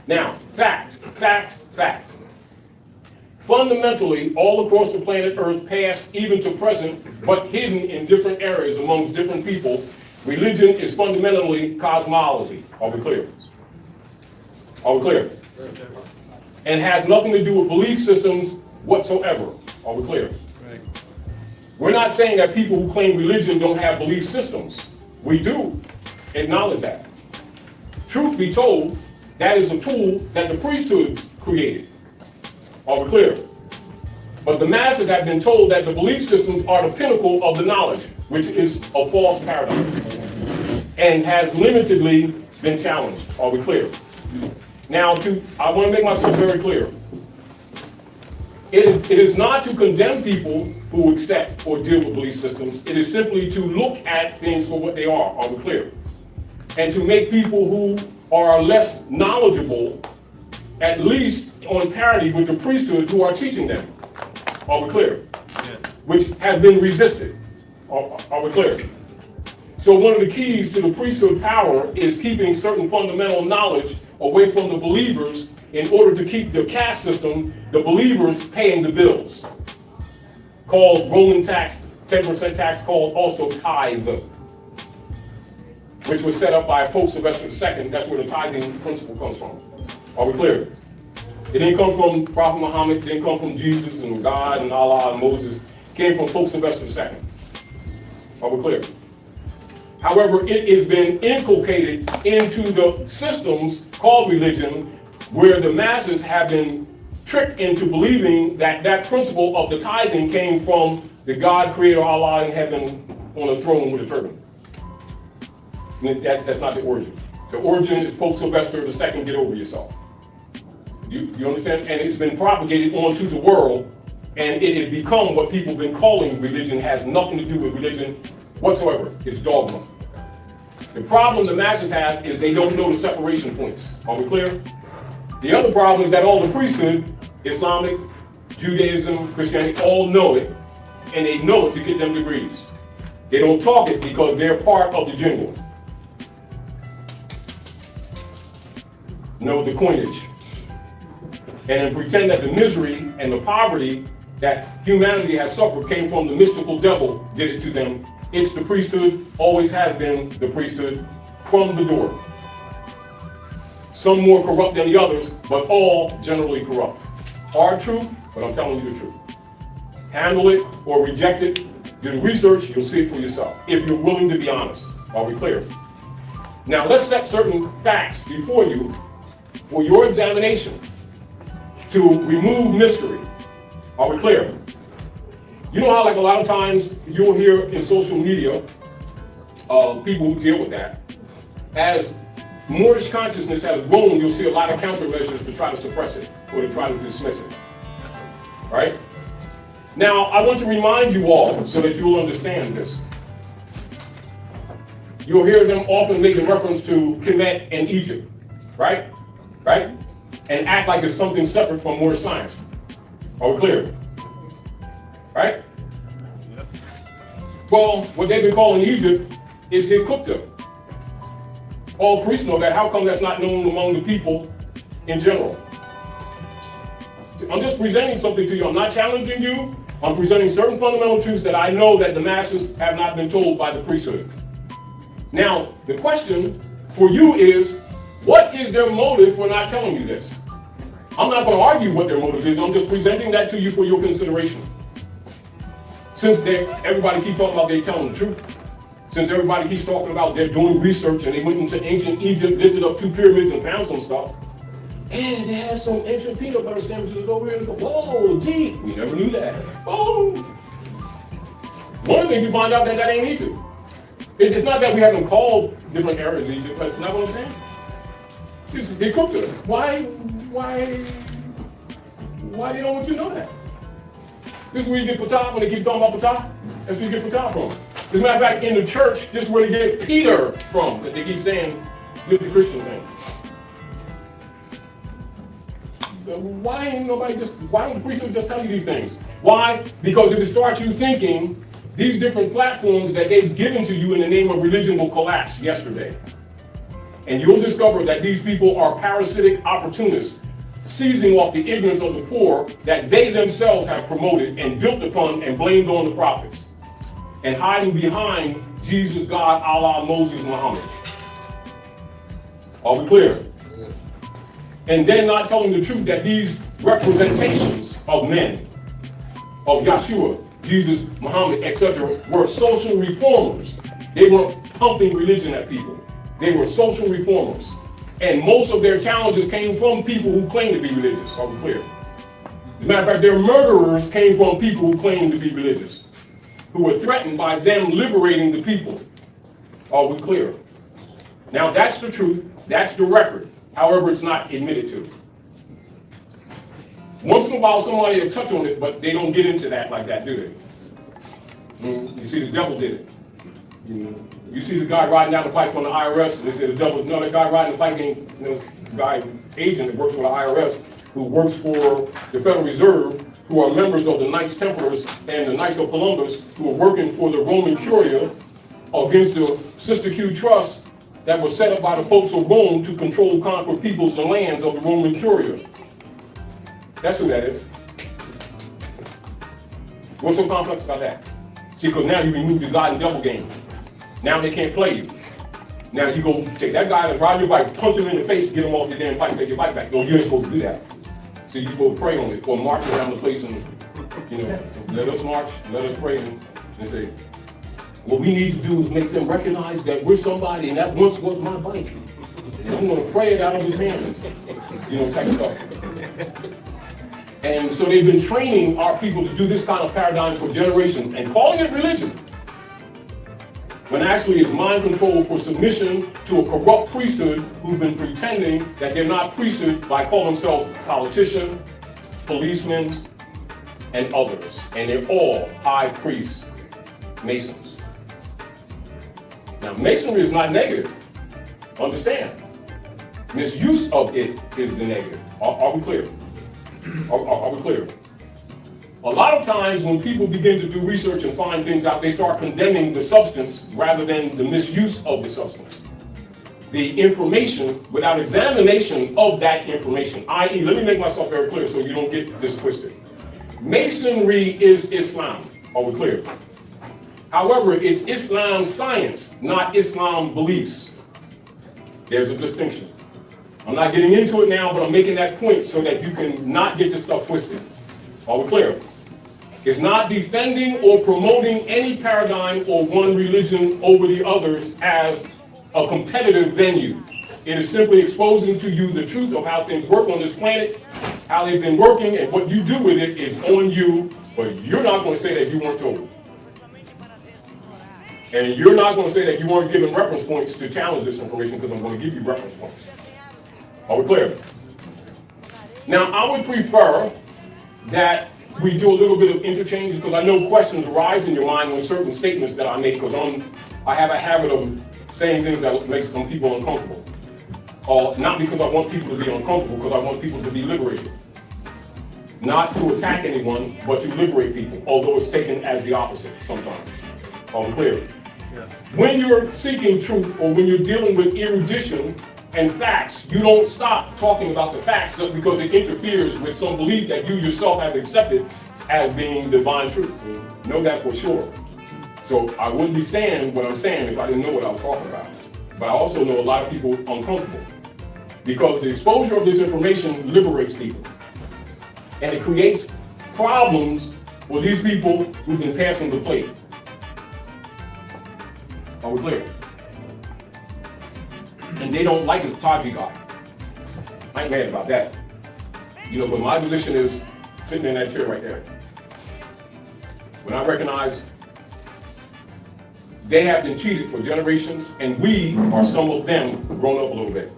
Now, fact. Fundamentally, all across the planet Earth, past even to present, but hidden in different areas amongst different people, religion is fundamentally cosmology. Are we clear? Are we clear? And has nothing to do with belief systems whatsoever. Are we clear? Right. We're not saying that people who claim religion don't have belief systems. We do acknowledge that. Truth be told, that is a tool that the priesthood created. Are we clear? But the masses have been told that the belief systems are the pinnacle of the knowledge, which is a false paradigm, and has limitedly been challenged. Are we clear? Now, I want to make myself very clear. It is not to condemn people who accept or deal with belief systems. It is simply to look at things for what they are. Are we clear? And to make people who are less knowledgeable at least on parity with the priesthood who are teaching them. Are we clear? Yeah. Which has been resisted. Are we clear? So one of the keys to the priesthood power is keeping certain fundamental knowledge away from the believers in order to keep the caste system, the believers paying the bills. Called Roman tax, 10% tax, called also tithe, which was set up by Pope Sylvester II. That's where the tithing principle comes from. Are we clear? It didn't come from Prophet Muhammad, it didn't come from Jesus and God and Allah and Moses. It came from Pope Sylvester II. Are we clear? However, it has been inculcated into the systems called religion, where the masses have been tricked into believing that that principle of the tithing came from the God creator Allah in heaven on a throne with a turban. That's not the origin. The origin is Pope Sylvester II, get over yourself. You understand? And it's been propagated onto the world, and it has become what people have been calling religion. Has nothing to do with religion whatsoever. It's dogma. The problem the masses have is they don't know the separation points. Are we clear? The other problem is that all the priesthood, Islamic, Judaism, Christianity, all know it, and they know it to get them degrees. They don't talk it because they're part of the jingle. Know the coinage. And then pretend that the misery and the poverty that humanity has suffered came from the mystical devil did it to them. It's the priesthood, always has been the priesthood from the door. Some more corrupt than the others, but all generally corrupt. Hard truth, but I'm telling you the truth. Handle it or reject it. Do the research, you'll see it for yourself, if you're willing to be honest. Are we clear? Now let's set certain facts before you for your examination to remove mystery. Are we clear? You know how like a lot of times you'll hear in social media, people who deal with that, as Moorish consciousness has grown, you'll see a lot of countermeasures to try to suppress it or to try to dismiss it, right? Now, I want to remind you all so that you'll understand this. You'll hear them often making reference to Kemet and Egypt, right? Right? And act like it's something separate from Moorish science. Are we clear? Right? Well, what they've been calling Egypt is Hiroto. All priests know that. How come that's not known among the people in general? I'm just presenting something to you. I'm not challenging you. I'm presenting certain fundamental truths that I know that the masses have not been told by the priesthood. Now, the question for you is, what is their motive for not telling you this? I'm not going to argue what their motive is. I'm just presenting that to you for your consideration. Since everybody keeps talking about they're telling the truth, since everybody keeps talking about they're doing research and they went into ancient Egypt, lifted up 2 pyramids and found some stuff, and they had some ancient peanut butter sandwiches over here and go, whoa, deep. We never knew that. Oh. One of the things you find out that ain't Egypt. It's not that we haven't called different areas Egypt, that's not what I'm saying. They cooked it. Why they don't want you to know that? This is where you get Ptah when they keep talking about Ptah. That's where you get Ptah from. As a matter of fact, in the church, this is where they get Peter from, that they keep saying with the Christian thing. Why don't the priesthood just tell you these things? Why? Because if it starts you thinking these different platforms that they've given to you in the name of religion will collapse yesterday. And you'll discover that these people are parasitic opportunists, seizing off the ignorance of the poor that they themselves have promoted and built upon and blamed on the prophets, and hiding behind Jesus, God, Allah, Moses, Muhammad. Are we clear? And then not telling the truth that these representations of men, of Yeshua, Jesus, Muhammad, etc., were social reformers. They weren't pumping religion at people. They were social reformers. And most of their challenges came from people who claim to be religious. Are we clear? As a matter of fact, their murderers came from people who claimed to be religious, who were threatened by them liberating the people. Are we clear? Now that's the truth. That's the record. However, it's not admitted to. Once in a while, somebody will touch on it, but they don't get into that like that, do they? You see, the devil did it. You see the guy riding down the pike from the IRS, and they say the devil, no, that guy riding the pike ain't, this guy, agent that works for the IRS, who works for the Federal Reserve, who are members of the Knights Templars and the Knights of Columbus, who are working for the Roman Curia against the Sister Q Trust that was set up by the popes of Rome to control, conquer peoples and lands of the Roman Curia. That's who that is. What's so complex about that? See, because now you remove the God and devil game. Now they can't play you. Now you go take that guy that's riding your bike, punch him in the face, get him off your damn bike, and take your bike back. No, you ain't supposed to do that. So you're supposed to pray on it, or march around the place and, let us march, let us pray and say, what we need to do is make them recognize that we're somebody, and that once was my bike. And I'm gonna pray it out of his hands, type stuff. And so they've been training our people to do this kind of paradigm for generations and calling it religion, when actually it's mind control for submission to a corrupt priesthood who've been pretending that they're not priesthood by calling themselves politician, policemen, and others. And they're all high priest Masons. Now, Masonry is not negative. Understand. Misuse of it is the negative. Are we clear? Are we clear? A lot of times when people begin to do research and find things out, they start condemning the substance rather than the misuse of the substance. The information without examination of that information, i.e., let me make myself very clear so you don't get this twisted. Masonry is Islam. Are we clear? However, it's Islam science, not Islam beliefs. There's a distinction. I'm not getting into it now, but I'm making that point so that you can not get this stuff twisted. Are we clear? It's not defending or promoting any paradigm or one religion over the others as a competitive venue. It is simply exposing to you the truth of how things work on this planet, how they've been working, and what you do with it is on you, but you're not going to say that you weren't told. And you're not going to say that you weren't given reference points to challenge this information, because I'm going to give you reference points. Are we clear? Now, I would prefer that we do a little bit of interchange, because I know questions arise in your mind on certain statements that I make, because I have a habit of saying things that make some people uncomfortable. Not because I want people to be uncomfortable, because I want people to be liberated. Not to attack anyone, but to liberate people, although it's taken as the opposite sometimes. Are we clear? Yes. When you're seeking truth, or when you're dealing with erudition and facts, you don't stop talking about the facts just because it interferes with some belief that you yourself have accepted as being divine truth. Know that for sure. So I wouldn't be saying what I'm saying if I didn't know what I was talking about. But I also know a lot of people uncomfortable, because the exposure of this information liberates people. And it creates problems for these people who've been passing the plate. Are we clear? And they don't like the Taji guy. I ain't mad about that. But my position is sitting in that chair right there. When I recognize they have been cheated for generations, and we are some of them grown up a little bit.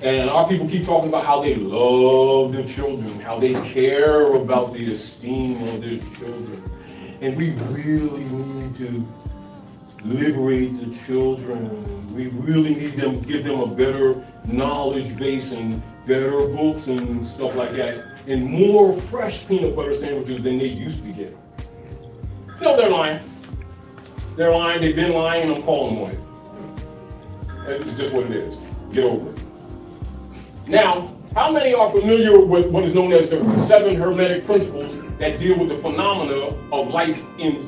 And our people keep talking about how they love their children, how they care about the esteem of their children. And we really need to liberate the children. We really need them, give them a better knowledge base and better books and stuff like that, and more fresh peanut butter sandwiches than they used to get. No, they're lying. They're lying, they've been lying, and I'm calling them on it. It's just what it is. Get over it. Now, how many are familiar with what is known as the 7 Hermetic principles that deal with the phenomena of life in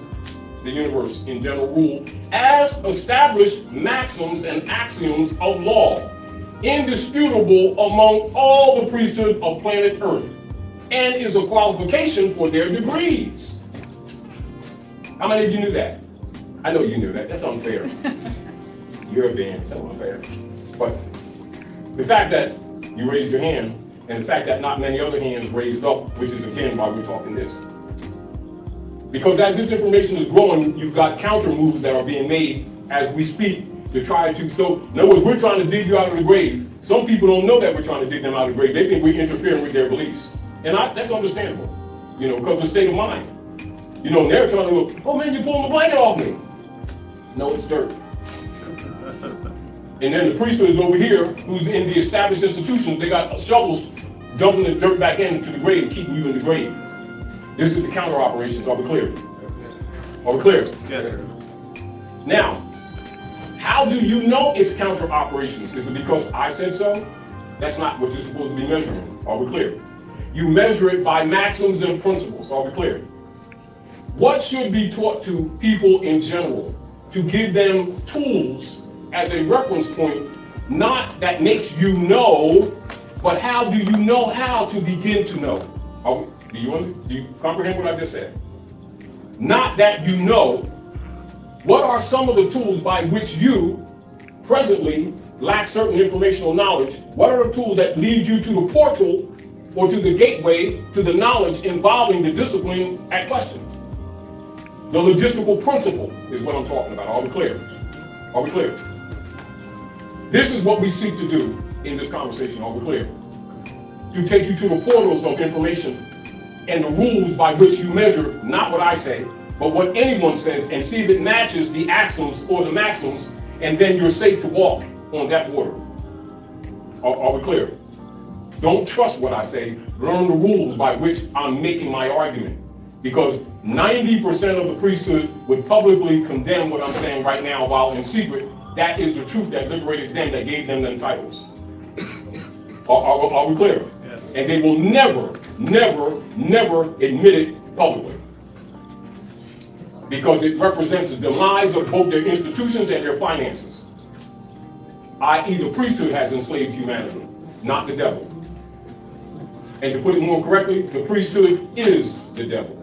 the universe in general rule, as established maxims and axioms of law, indisputable among all the priesthood of planet Earth, and is a qualification for their degrees? How many of you knew that? I know you knew that. That's unfair. You're being so unfair. But the fact that you raised your hand, and the fact that not many other hands raised up, which is again why we're talking this. Because as this information is growing, you've got counter moves that are being made as we speak to try to, so in other words, we're trying to dig you out of the grave. Some people don't know that we're trying to dig them out of the grave. They think we're interfering with their beliefs. And that's understandable, because of the state of mind. And they're trying to look, oh man, you're pulling the blanket off me. No, it's dirt. And then the priesthood is over here, who's in the established institutions. They got shovels dumping the dirt back into the grave, keeping you in the grave. This is the counter operations. Are we clear? Are we clear? Yes. Now, how do you know it's counter operations? Is it because I said so? That's not what you're supposed to be measuring. Are we clear? You measure it by maxims and principles. Are we clear? What should be taught to people in general to give them tools as a reference point, not that makes you know, but how do you know how to begin to know? Do you comprehend what I just said? Not that you know. What are some of the tools by which you presently lack certain informational knowledge? What are the tools that lead you to the portal or to the gateway to the knowledge involving the discipline at question? The logistical principle is what I'm talking about. Are we clear? Are we clear? This is what we seek to do in this conversation. Are we clear? To take you to the portals of information and the rules by which you measure not what I say, but what anyone says, and see if it matches the axioms or the maxims, and then you're safe to walk on that water. Are we clear? Don't trust what I say. Learn the rules by which I'm making my argument. Because 90% of the priesthood would publicly condemn what I'm saying right now, while in secret, that is the truth that liberated them, that gave them them titles. Are we clear? Yes. And they will never, never, never admit it publicly. Because it represents the demise of both their institutions and their finances. I.e., the priesthood has enslaved humanity, not the devil. And to put it more correctly, the priesthood is the devil.